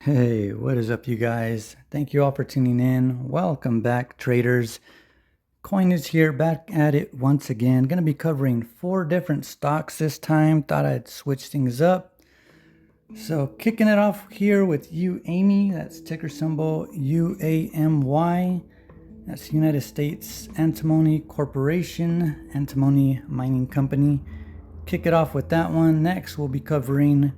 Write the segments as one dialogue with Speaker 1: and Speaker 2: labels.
Speaker 1: Hey, what is up, you guys? Thank you all for tuning in. Welcome back, traders. Coin is here, back at it once again. Going to be covering 4 different stocks this time. Thought I'd switch things up. So, kicking it off here with Uamy. That's ticker symbol UAMY. That's United States Antimony Corporation, Antimony Mining Company. Kick it off with that one. Next, we'll be covering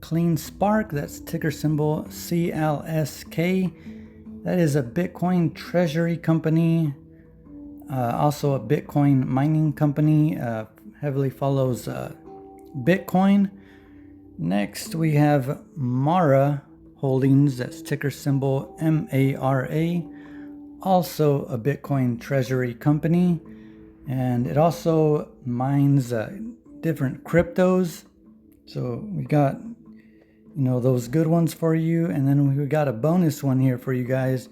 Speaker 1: Clean Spark, that's ticker symbol CLSK. That is a Bitcoin treasury company, also a Bitcoin mining company, heavily follows Bitcoin. Next, we have Mara Holdings, that's ticker symbol MARA, also a Bitcoin treasury company, and it also mines different cryptos. So we got those good ones for you. And then we got a bonus one here for you guys.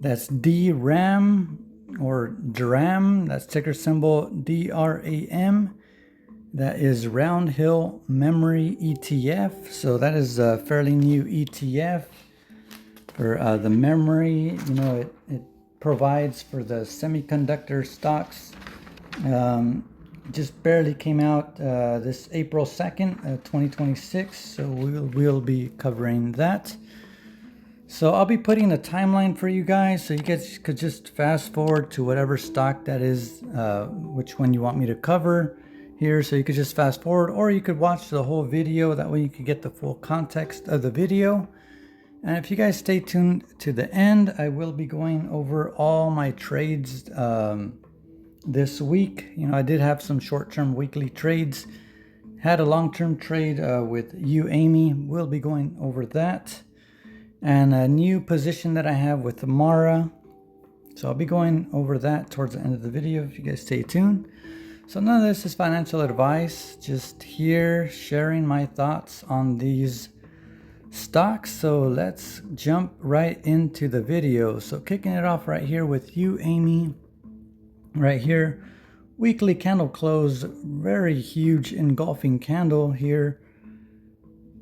Speaker 1: That's DRAM or DRAM. That's ticker symbol DRAM. That is Round Hill Memory ETF. So that is a fairly new ETF for the memory. It provides for the semiconductor stocks. Just barely came out this April 2nd, 2026, so we'll be covering that. So I'll be putting a timeline for you guys, so you guys could just fast forward to whatever stock that is, which one you want me to cover here. So you could just fast forward, or you could watch the whole video. That way you could get the full context of the video. And if you guys stay tuned to the end, I will be going over all my trades this week. I did have some short-term weekly trades. Had a long-term trade with Uamy. We'll be going over that. And a new position that I have with Mara. So I'll be going over that towards the end of the video if you guys stay tuned. So none of this is financial advice. Just here sharing my thoughts on these stocks. So let's jump right into the video. So kicking it off right here with Uamy. Right here, weekly candle close, very huge engulfing candle here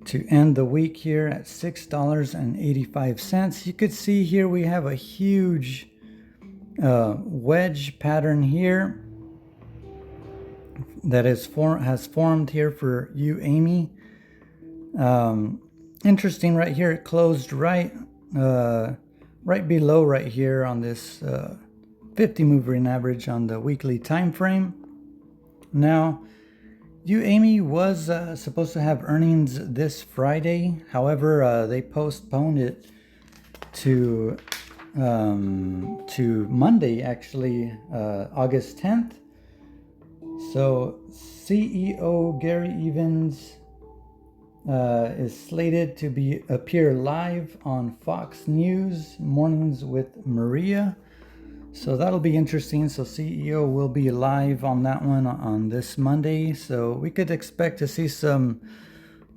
Speaker 1: to end the week here at $6.85. You could see here we have a huge wedge pattern here that has formed here for Uamy. Interesting right here, it closed right below right here on this 50 moving average on the weekly time frame. Now, Uamy was supposed to have earnings this Friday. However, they postponed it to Monday, actually, August 10th. So CEO Gary Evans is slated to appear live on Fox News Mornings with Maria. So that'll be interesting. So CEO will be live on that one on this Monday. So we could expect to see some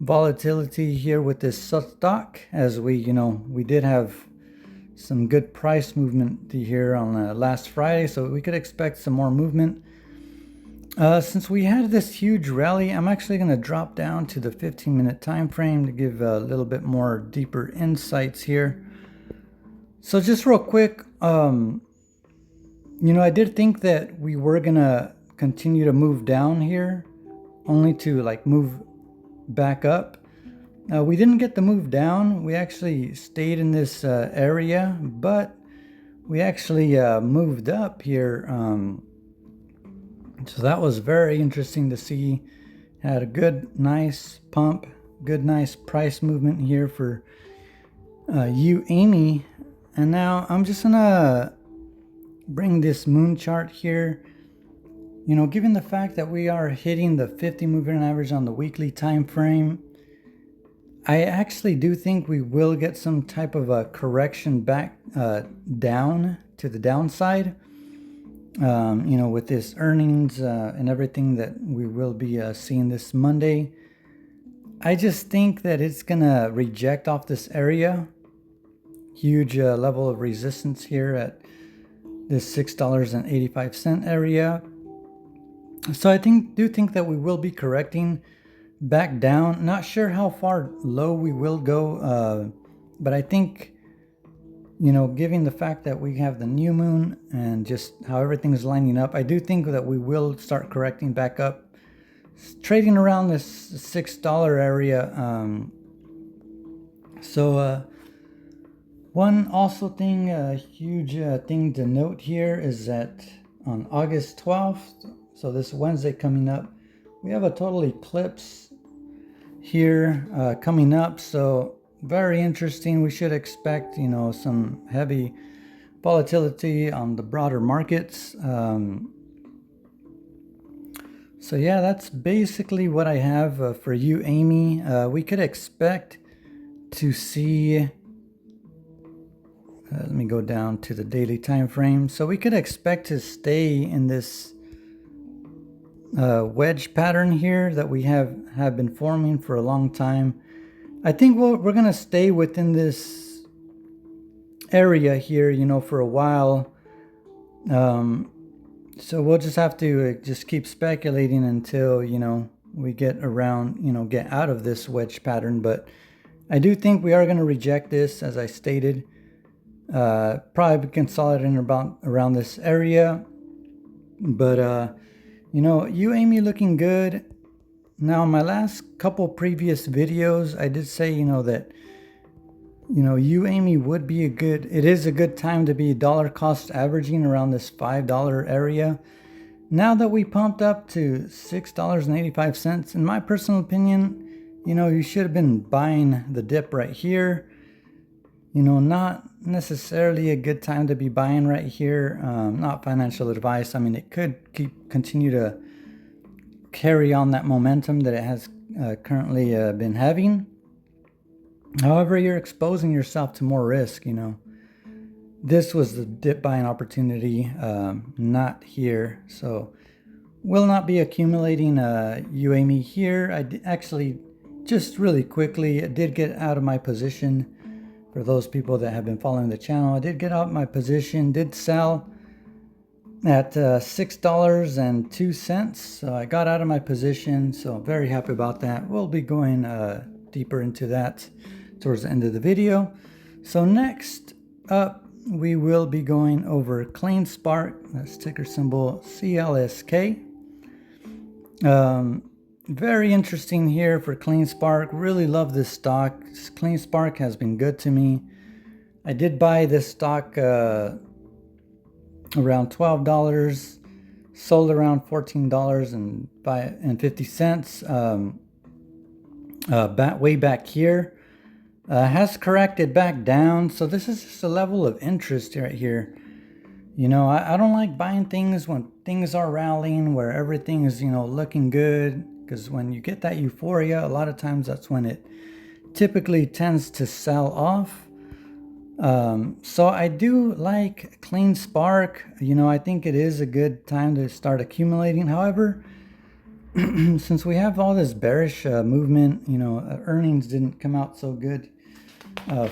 Speaker 1: volatility here with this stock, as we did have some good price movement here on last Friday. So we could expect some more movement. Since we had this huge rally, I'm actually going to drop down to the 15-minute time frame to give a little bit more deeper insights here. So just real quick, I did think that we were gonna continue to move down here, only to move back up. We didn't get the move down. We actually stayed in this area, but we actually moved up here. So that was very interesting to see. Had a good, nice pump, good, nice price movement here for Uamy. And now I'm just gonna bring this moon chart here. Given the fact that we are hitting the 50 moving average on the weekly time frame, I actually do think we will get some type of a correction back down to the downside. With this earnings and everything that we will be seeing this Monday. I just think that it's gonna reject off this area. Huge level of resistance here at this $6.85 area. So I do think that we will be correcting back down. Not sure how far low we will go, but I think, you know, given the fact that we have the new moon and just how everything is lining up, I do think that we will start correcting back up, trading around this $6 area. One also thing, a huge thing to note here is that on August 12th, so this Wednesday coming up, we have a total eclipse here coming up. So very interesting. We should expect, you know, some heavy volatility on the broader markets. So yeah, that's basically what I have for Uamy. We could expect to see, let me go down to the daily time frame. So we could expect to stay in this wedge pattern here that we have been forming for a long time. I think we're going to stay within this area here, you know, for a while. So we'll just have to just keep speculating until, you know, we get around, you know, get out of this wedge pattern. But I do think we are going to reject this, as I stated. Probably consolidating around this area. But, you know, Uamy looking good. Now, in my last couple previous videos, I did say, you know, that, you know, Uamy would be it is a good time to be dollar cost averaging around this $5 area. Now that we pumped up to $6.85, in my personal opinion, you know, you should have been buying the dip right here. You know, not necessarily a good time to be buying right here. Not financial advice. I mean, it could continue to carry on that momentum that it has currently been having. However, you're exposing yourself to more risk, you know. This was the dip buying opportunity, not here. So will not be accumulating Uamy here. Actually, just really quickly, I did get out of my position. For those people that have been following the channel, I did get out of my position, did sell at $6.02. So I got out of my position, so I'm very happy about that. We'll be going deeper into that towards the end of the video. So next up, we will be going over CleanSpark. That's ticker symbol CLSK. Very interesting here for CleanSpark. Really love this stock. CleanSpark has been good to me. I did buy this stock around $12, sold around $14.50 way back here. Has corrected back down. So this is just a level of interest right here. You know, I don't like buying things when things are rallying, where everything is, you know, looking good. Because when you get that euphoria, a lot of times that's when it typically tends to sell off. So I do like CleanSpark. You know, I think it is a good time to start accumulating. However, since we have all this bearish movement, you know, earnings didn't come out so good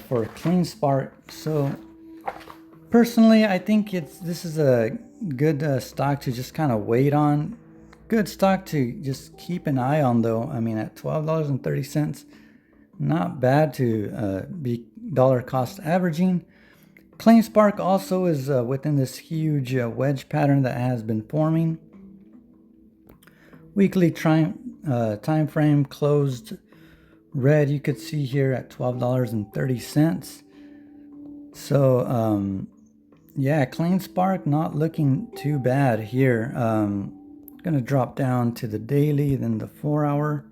Speaker 1: for CleanSpark. So personally, I think this is a good stock to just kind of wait on. Good stock to just keep an eye on, though. I mean, at $12.30, not bad to be dollar cost averaging. CleanSpark also is within this huge wedge pattern that has been forming. Weekly time frame closed red, you could see here at $12.30. So yeah, CleanSpark not looking too bad here. Gonna drop down to the daily, then the 4-hour.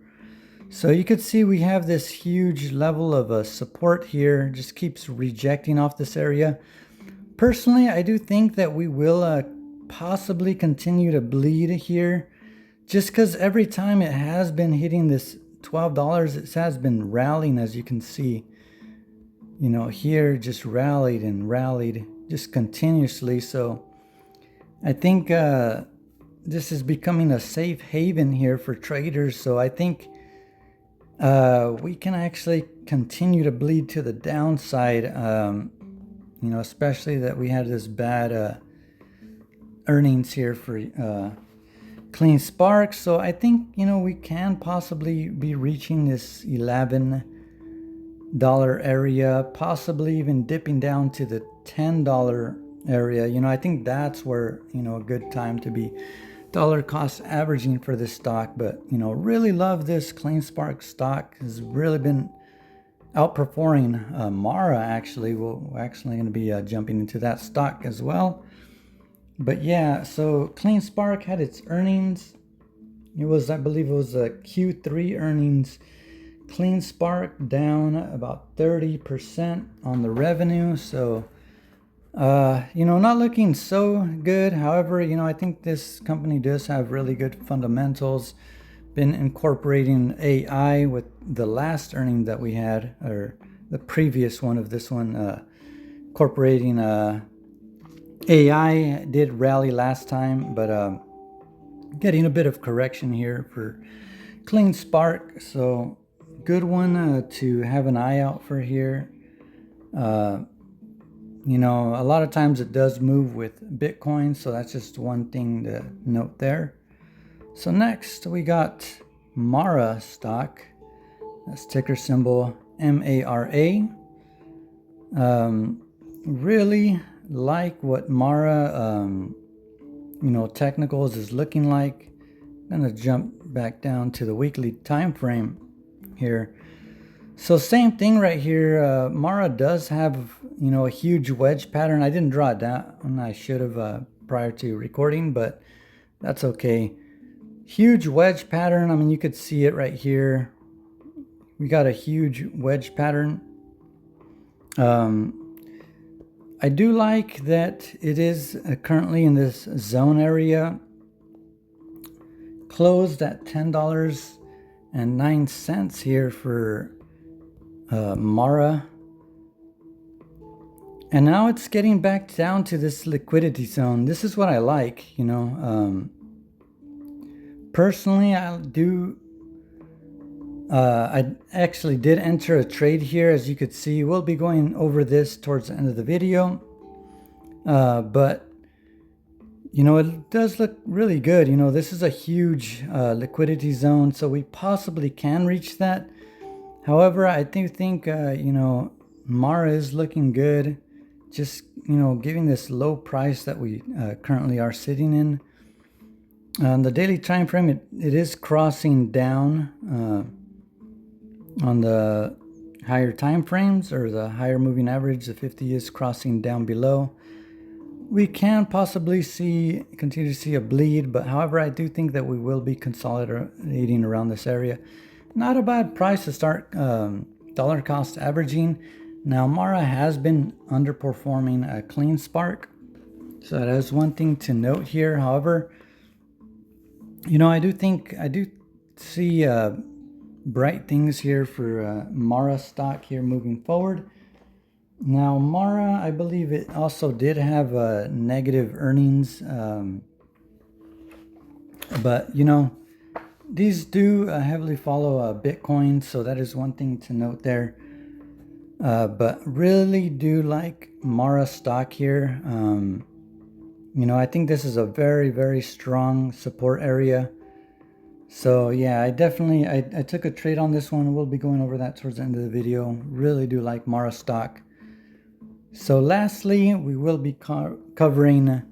Speaker 1: So you could see we have this huge level of support here, just keeps rejecting off this area. Personally, I do think that we will possibly continue to bleed here, just because every time it has been hitting this $12, it has been rallying, as you can see. You know, here just rallied and rallied just continuously. So I think this is becoming a safe haven here for traders. So I think we can actually continue to bleed to the downside, you know, especially that we had this bad earnings here for clean spark. So I think, you know, we can possibly be reaching this $11 area, possibly even dipping down to the $10 area. You know, I think that's where, you know, a good time to be dollar cost averaging for this stock. But, you know, really love this clean spark stock. Has really been outperforming Mara. Actually, we're actually going to be jumping into that stock as well. But yeah, so Clean Spark had its earnings. It was, I believe it was a Q3 earnings. Clean Spark down about 30% on the revenue. So, you know, not looking so good. However, you know, I think this company does have really good fundamentals. Been incorporating AI with the last earning that we had, or the previous one of this one, incorporating AI did rally last time, but getting a bit of correction here for Clean Spark. So good one to have an eye out for here. You know, a lot of times it does move with Bitcoin, so that's just one thing to note there. So next we got Mara stock. That's ticker symbol MARA. Really like what Mara, you know, technicals is looking like. I'm gonna jump back down to the weekly time frame here. So same thing right here. Mara does have, you know, a huge wedge pattern. I didn't draw it down. I should have prior to recording, but that's okay. Huge wedge pattern. I mean, you could see it right here. We got a huge wedge pattern. I do like that it is currently in this zone area, closed at $10.09 here for Mara. And now it's getting back down to this liquidity zone. This is what I like, you know. Personally, I actually did enter a trade here, as you could see. We'll be going over this towards the end of the video. But, you know, it does look really good. You know, this is a huge liquidity zone, so we possibly can reach that. However, I do think, you know, Mara is looking good. Just, you know, giving this low price that we currently are sitting in. On the daily time frame, it is crossing down on the higher time frames, or the higher moving average. The 50 is crossing down below. We can possibly continue to see a bleed, but however, I do think that we will be consolidating around this area. Not a bad price to start dollar cost averaging. Now, Mara has been underperforming a Clean Spark, so that is one thing to note here. However, you know, I do see bright things here for Mara stock here moving forward. Now, Mara, I believe it also did have negative earnings, but you know, these do heavily follow Bitcoin, so that is one thing to note there. But really do like Mara stock here. You know, I think this is a very, very strong support area. So yeah, I took a trade on this one. We'll be going over that towards the end of the video. Really do like Mara stock. So lastly, we will be covering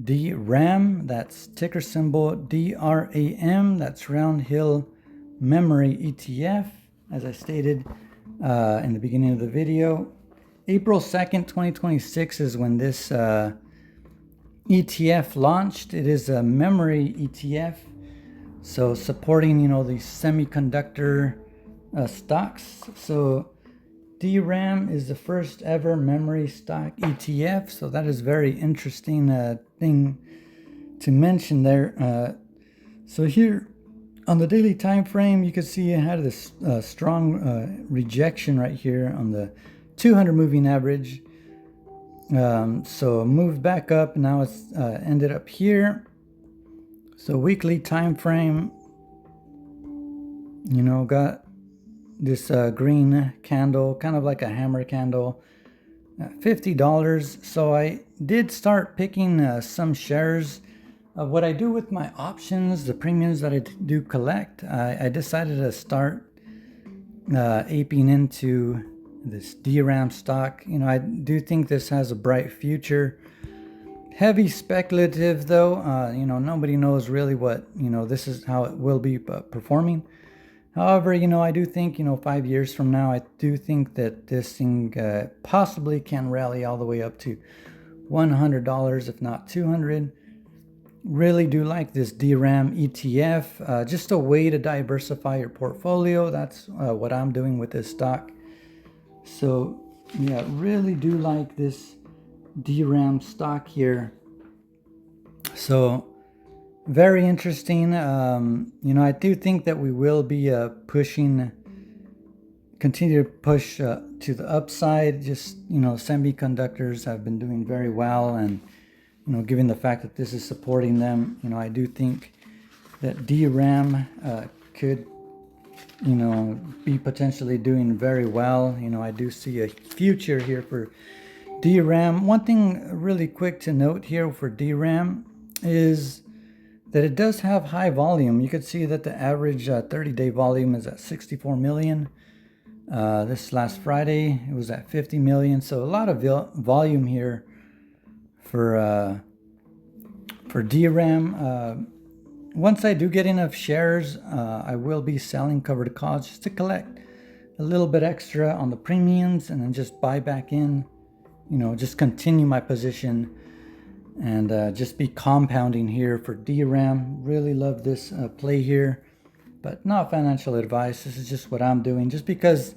Speaker 1: DRAM. That's ticker symbol DRAM. That's Round Hill Memory ETF, as I stated in the beginning of the video. April 2nd, 2026 is when this ETF launched. It is a memory ETF, so supporting, you know, these semiconductor stocks. So DRAM is the first ever memory stock ETF, so that is very interesting thing to mention there. So here on the daily time frame, you can see it had this strong rejection right here on the 200 moving average. So moved back up. Now it's ended up here. So weekly time frame, you know, got this green candle, kind of like a hammer candle, $50. So I did start picking some shares What I do with my options, the premiums that I do collect, I decided to start aping into this DRAM stock. You know, I do think this has a bright future. Heavy speculative though, you know, nobody knows really what, you know, this is how it will be performing. However, you know, I do think, you know, 5 years from now, I do think that this thing possibly can rally all the way up to $100, if not 200. Really do like this DRAM ETF, just a way to diversify your portfolio. That's what I'm doing with this stock. So yeah, really do like this DRAM stock here. So very interesting. You know, I do think that we will be continue to push to the upside. Just, you know, semiconductors have been doing very well, and you know, given the fact that this is supporting them, you know, I do think that DRAM could, you know, be potentially doing very well. You know, I do see a future here for DRAM. One thing really quick to note here for DRAM is that it does have high volume. You could see that the average 30-day volume is at 64 million. This last Friday, it was at 50 million. So a lot of volume here for DRAM. Once I do get enough shares, I will be selling covered calls just to collect a little bit extra on the premiums, and then just buy back in, you know, just continue my position and just be compounding here for DRAM. Really love this play here, but not financial advice. This is just what I'm doing. Just because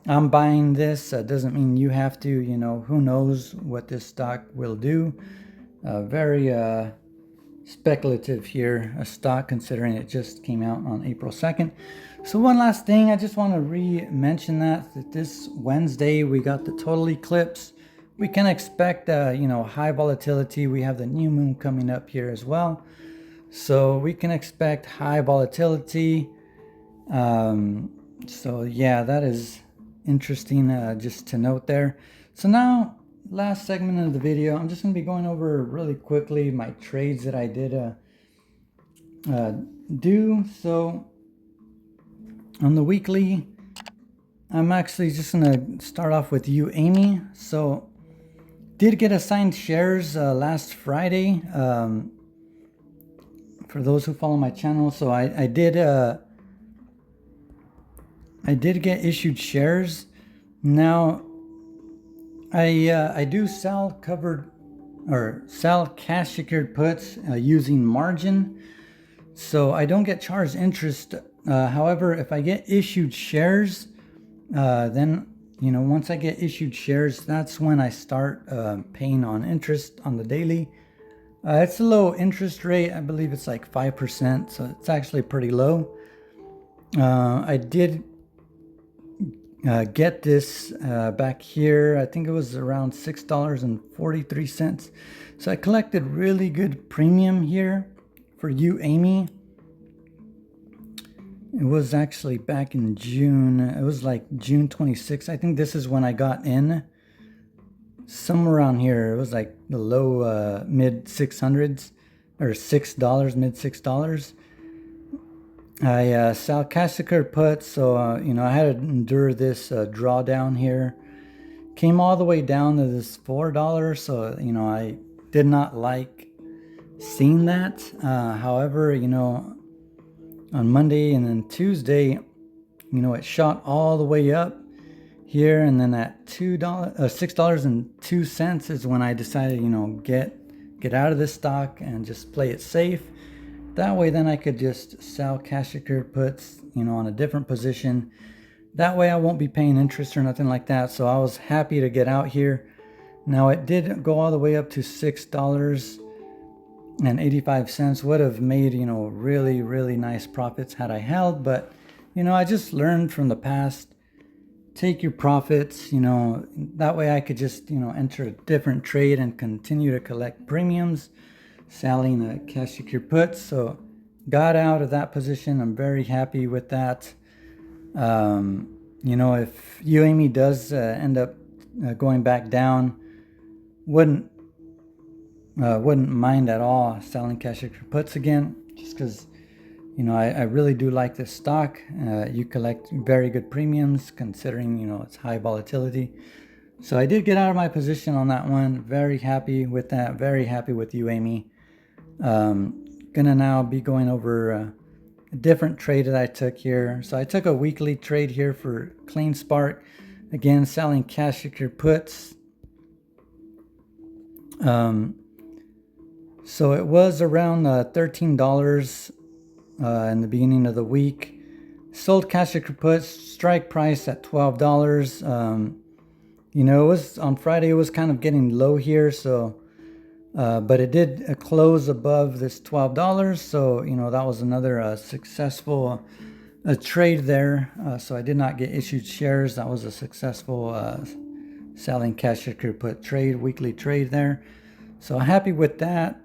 Speaker 1: I'm buying this doesn't mean you have to. You know, who knows what this stock will do. Very speculative here, a stock, considering it just came out on April 2nd. So one last thing, I just want to re-mention that this Wednesday we got the total eclipse. We can expect, you know, high volatility. We have the new moon coming up here as well. So we can expect high volatility. So yeah, that is interesting just to note there. So now, last segment of the video, I'm just going to be going over really quickly my trades that I did do. So on the weekly, I'm actually just going to start off with Uamy. So did get assigned shares last Friday, for those who follow my channel. So I did get issued shares. Now I do sell cash secured puts using margin, so I don't get charged interest. However, if I get issued shares, then, you know, once I get issued shares, that's when I start paying on interest on the daily. It's a low interest rate. I believe it's like 5%, so it's actually pretty low. I did get this back here. I think it was around $6.43. So I collected really good premium here for Uamy. It was actually back in June. It was like June 26th. I think this is when I got in. Somewhere around here. It was like the low mid 600s, or $6, mid $6. I sell cash secured puts, so you know, I had to endure this drawdown here. Came all the way down to this $4, so you know, I did not like seeing that. However, you know, on Monday and then Tuesday, you know, it shot all the way up here, and then at $6.02 is when I decided, you know, get out of this stock and just play it safe. That way, then I could just sell cash secured puts, you know, on a different position. That way I won't be paying interest or nothing like that. So I was happy to get out here. Now it did go all the way up to $6.85. Would have made, you know, really, really nice profits had I held. But, you know, I just learned from the past. Take your profits, you know, that way I could just, you know, enter a different trade and continue to collect premiums, selling a cash secured puts. So got out of that position. I'm very happy with that. You know, if Uamy does end up going back down, wouldn't wouldn't mind at all selling cash secured puts again, just because I really do like this stock. You collect very good premiums considering it's high volatility. So I did get out of my position on that one. Very happy with that. Very happy with Uamy. Gonna now be going over a different trade that I took here. So I took a weekly trade here for Clean Spark. Again, selling cash secured puts. So it was around $13 in the beginning of the week. Sold cash secured puts, strike price at $12. It was on Friday, it was kind of getting low here, so but it did close above this $12. So that was another successful trade there. So I did not get issued shares. That was a successful selling cash secured put trade, weekly trade there. So happy with that.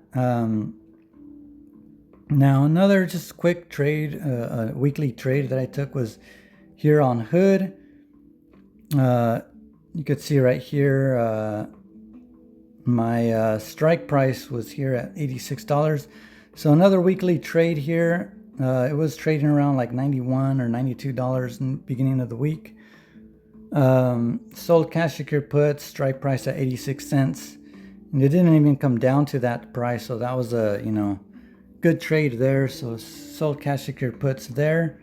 Speaker 1: Now another just quick trade, weekly trade that I took was here on Hood. You could see right here, my strike price was here at $86. So another weekly trade here. It was trading around like $91 or $92 in the beginning of the week. Sold cash secured puts, strike price at 86 cents. And it didn't even come down to that price. So that was a, good trade there. So sold cash secured puts there.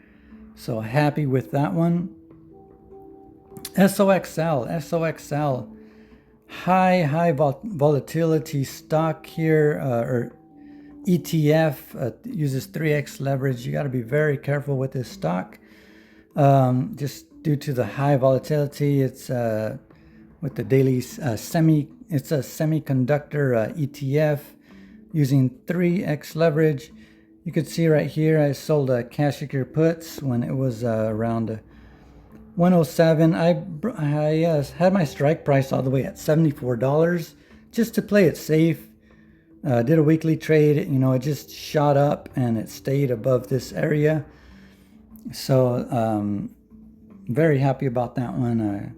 Speaker 1: So happy with that one. SOXL, high volatility stock here, or ETF, uses 3x leverage. You got to be very careful with this stock, just due to the high volatility. It's with the daily it's a semiconductor ETF using 3x leverage. You could see right here I sold cash secured puts when it was around 107. I had my strike price all the way at $74 just to play it safe. Did a weekly trade. It just shot up and it stayed above this area. So very happy about that one.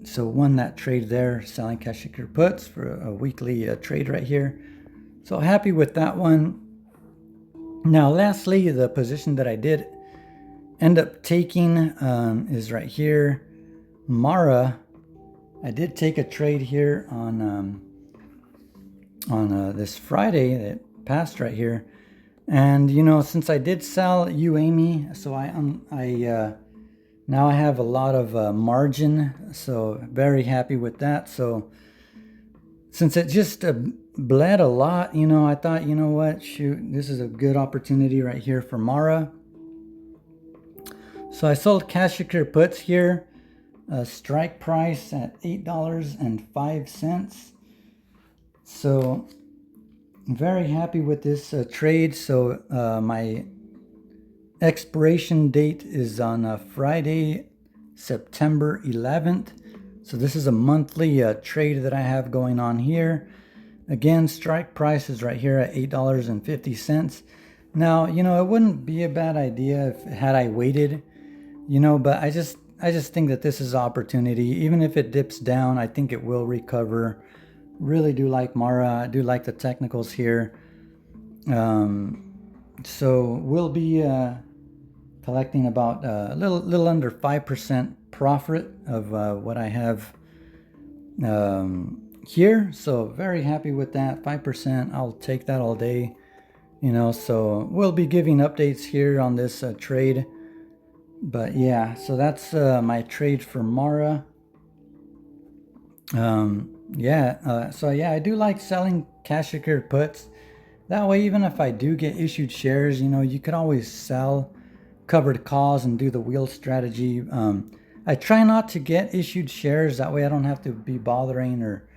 Speaker 1: So won that trade there, selling cash secured puts for a weekly trade right here. So happy with that one. Now lastly, the position that I did end up taking is right here, Mara. I did take a trade here on this Friday that passed right here, and since I did sell Uamy, so I now I have a lot of margin, so very happy with that. So since it just bled a lot, I thought, what, shoot, this is a good opportunity right here for Mara. So I sold cash secured puts here, strike price at $8.05. So very happy with this trade. So my expiration date is on Friday, September 11th. So this is a monthly trade that I have going on here. Again, strike price is right here at $8.50. Now, it wouldn't be a bad idea had I waited, but I just think that this is opportunity. Even if it dips down, I think it will recover. Really do like Mara. I do like the technicals here. So we'll be collecting about a little under 5% profit of what I have here. So very happy with that. 5%. I'll take that all day. So we'll be giving updates here on this trade. But yeah, so that's my trade for Mara. So yeah, I do like selling cash secured puts. That way, even if I do get issued shares, you could always sell covered calls and do the wheel strategy. I try not to get issued shares. That way I don't have to be bothering or,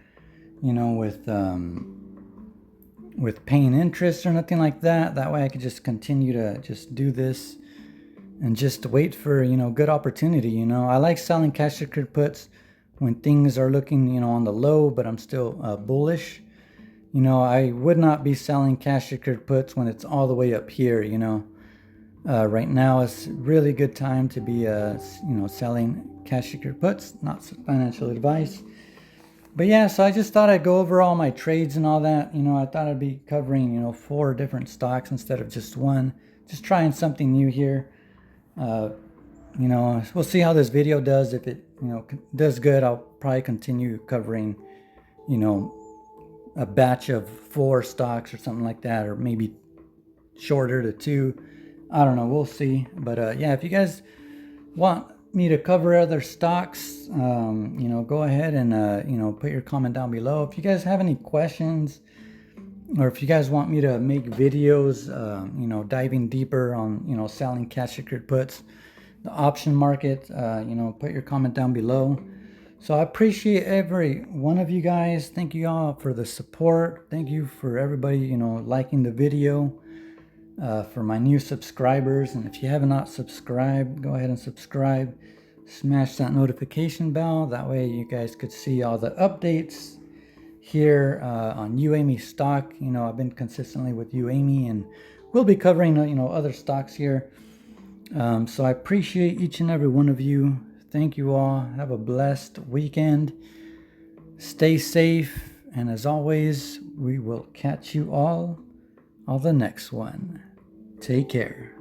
Speaker 1: with paying interest or nothing like that. That way I could just continue to just do this and just wait for, good opportunity. I like selling cash secured puts when things are looking, on the low, but I'm still bullish. I would not be selling cash secured puts when it's all the way up here. Right now is really good time to be, selling cash secured puts. Not financial advice. But yeah, so I just thought I'd go over all my trades and all that. You know, I thought I'd be covering, 4 different stocks instead of just one. Just trying something new here. We'll see how this video does. If it, does good, I'll probably continue covering, you know, a batch of 4 stocks or something like that, or maybe shorter to 2. I don't know. We'll see. But yeah, if you guys want me to cover other stocks, go ahead and, put your comment down below. If you guys have any questions, or if you guys want me to make videos, diving deeper on, selling cash secured puts, the option market, put your comment down below. So I appreciate every one of you guys. Thank you all for the support. Thank you for everybody, liking the video. For my new subscribers, and if you have not subscribed, go ahead and subscribe. Smash that notification bell. That way you guys could see all the updates here on Uamy stock. I've been consistently with Uamy, and we'll be covering other stocks here. So I appreciate each and every one of you. Thank you all. Have a blessed weekend. Stay safe, and as always, we will catch you all on the next one. Take care.